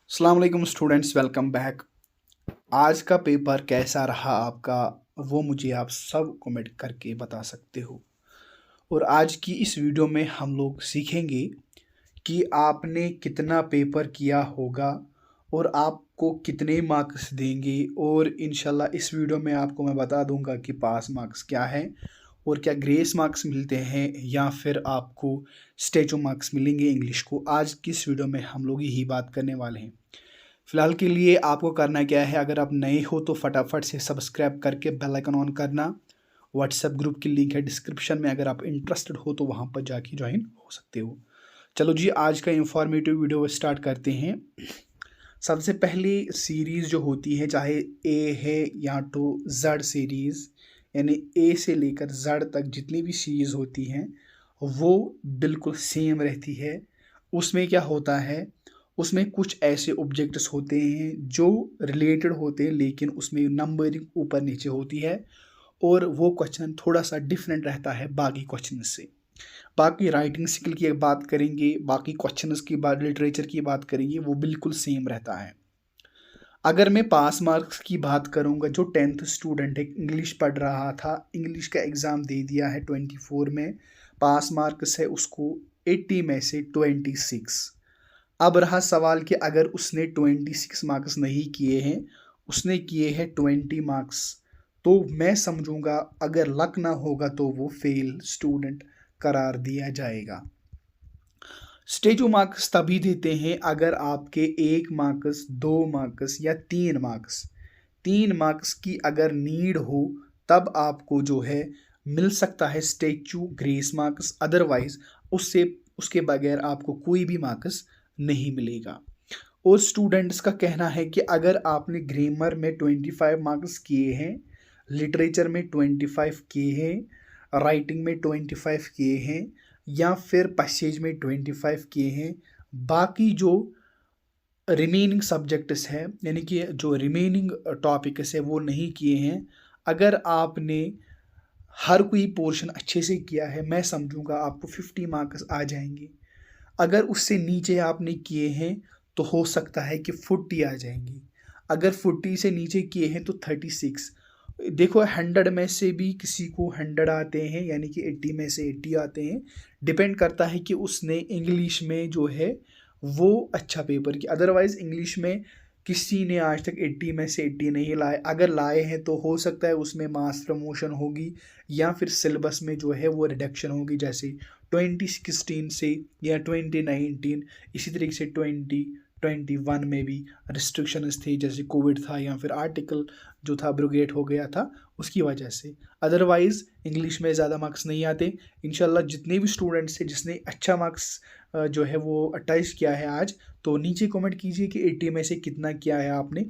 अस्सलाम वालेकुम students, welcome back. आज का पेपर कैसा रहा आपका, वो मुझे आप सब कमेंट करके बता सकते हो। और आज की इस वीडियो में हम लोग सीखेंगे कि आपने कितना पेपर किया होगा और आपको कितने मार्क्स देंगे। और इंशाल्लाह इस वीडियो में आपको मैं बता दूंगा कि पास मार्क्स क्या है और क्या ग्रेस मार्क्स मिलते हैं या फिर आपको स्टेचो मार्क्स मिलेंगे इंग्लिश को। आज की इस वीडियो में हम लोग यही बात करने वाले हैं। फिलहाल के लिए आपको करना क्या है, अगर आप नए हो तो फटाफट से सब्सक्राइब करके बेल आइकन ऑन करना। व्हाट्सएप ग्रुप की लिंक है डिस्क्रिप्शन में, अगर आप इंटरेस्टेड हो तो वहाँ पर जाके ज्वाइन हो सकते हो। चलो जी, आज का इंफॉर्मेटिव वीडियो स्टार्ट करते हैं। सबसे पहली सीरीज़ जो होती है, चाहे ए है या तो जेड सीरीज़, यानी ए से लेकर जेड तक जितनी भी सीरीज़ होती हैं वो बिल्कुल सेम रहती है। उसमें क्या होता है, उसमें कुछ ऐसे ऑब्जेक्ट्स होते हैं जो रिलेटेड होते हैं, लेकिन उसमें नंबरिंग ऊपर नीचे होती है और वो क्वेश्चन थोड़ा सा डिफरेंट रहता है बाकी क्वेश्चन से। बाकी राइटिंग स्किल की बात करेंगे, बाकी क्वेश्चंस की बात, लिटरेचर की बात करेंगे, वो बिल्कुल सेम रहता है। अगर मैं पास मार्क्स की बात करूंगा, जो 10th स्टूडेंट है, इंग्लिश पढ़ रहा था, इंग्लिश का एग्ज़ाम दे दिया है 24 में, पास मार्क्स है उसको 80 में से 26। अब रहा सवाल कि अगर उसने 26 मार्क्स नहीं किए हैं, उसने किए हैं 20 मार्क्स, तो मैं समझूंगा अगर लक ना होगा तो वो फेल स्टूडेंट करार दिया जाएगा। स्टेजो मार्क्स तभी देते हैं अगर आपके 1 मार्क्स, 2 मार्क्स या 3 मार्क्स, 3 मार्क्स की अगर नीड हो, तब आपको जो है मिल सकता है स्टेचू ग्रेस मार्क्स। अदरवाइज उससे उसके बगैर आपको कोई भी मार्क्स नहीं मिलेगा। और स्टूडेंट्स का कहना है कि अगर आपने ग्रामर में 25 मार्क्स किए हैं, लिटरेचर में 25 किए हैं, राइटिंग में 25 किए हैं या फिर पैसेज में 25 किए हैं, बाकी जो रिमेनिंग सब्जेक्ट्स हैं, यानी कि जो रिमेनिंग टॉपिक्स है वो नहीं किए हैं, अगर आपने हर कोई पोर्शन अच्छे से किया है, मैं समझूंगा आपको 50 मार्क्स आ जाएंगे। अगर उससे नीचे आपने किए हैं तो हो सकता है कि 40 आ जाएंगी। अगर 40 से नीचे किए हैं तो 36। देखो, 100 में से भी किसी को 100 आते हैं, यानी कि 80 में से 80 आते हैं। डिपेंड करता है कि उसने इंग्लिश में जो है वो अच्छा पेपर किया। अदरवाइज इंग्लिश में किसी ने आज तक 80 में से 80 नहीं लाए। अगर लाए हैं तो हो सकता है उसमें मास प्रमोशन होगी या फिर सिलेबस में जो है वो रिडक्शन होगी, जैसे 2016 से या 2019। इसी तरीके से 2021 में भी रिस्ट्रिक्शंस थे, जैसे कोविड था या फिर आर्टिकल जो था ब्रोगेट हो गया था, उसकी वजह से। अदरवाइज इंग्लिश में ज़्यादा मार्क्स नहीं आते। इंशाल्लाह जितने भी स्टूडेंट्स हैं जिसने अच्छा मार्क्स जो है वो 28 किया है आज, तो नीचे कमेंट कीजिए कि 80 में से कितना किया है आपने।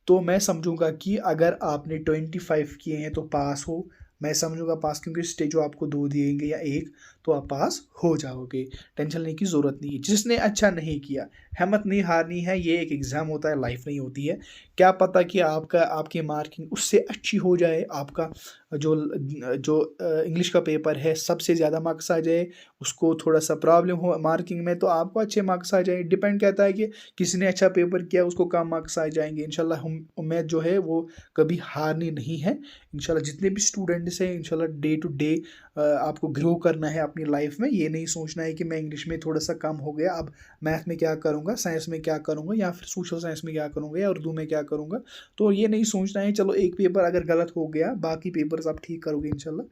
तो मैं समझूंगा कि अगर आपने 25 किए हैं तो पास हो। मैं समझूंगा पास, क्योंकि स्टेजो आपको 2 दिएंगे या 1, तो आप पास हो जाओगे। टेंशन लेने की ज़रूरत नहीं है। जिसने अच्छा नहीं किया, हिम्मत नहीं हारनी है। ये एक एग्ज़ाम होता है, लाइफ नहीं होती है। क्या पता कि आपकी मार्किंग उससे अच्छी हो जाए, आपका जो जो इंग्लिश का पेपर है सबसे ज़्यादा मार्क्स आ जाए, उसको थोड़ा सा प्रॉब्लम हो मार्किंग में, तो आपको अच्छे मार्क्स आ जाए। डिपेंड कहता है कि किसी ने अच्छा पेपर किया उसको कम मार्क्स आ जाएंगे। इंशाल्लाह हम उम्मीद जो है वो कभी हारनी नहीं है। इंशाल्लाह जितने भी स्टूडेंट्स हैं, इंशाल्लाह डे टू डे आपको ग्रो करना है अपनी लाइफ में। ये नहीं सोचना है कि मैं इंग्लिश में थोड़ा सा कम हो गया, अब मैथ में क्या करूँगा, साइंस में क्या करूँगा, या फिर सोशल साइंस में क्या करूँगा, या उर्दू में क्या करूँगा। तो ये नहीं सोचना है। चलो एक पेपर अगर गलत हो गया, बाकी पेपर्स आप ठीक करोगे इंशाल्लाह।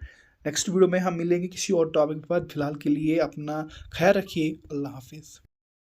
नेक्स्ट वीडियो में हम मिलेंगे किसी और टॉपिक पर। फिलहाल के लिए अपना ख्याल रखिए। अल्लाह हाफिज़।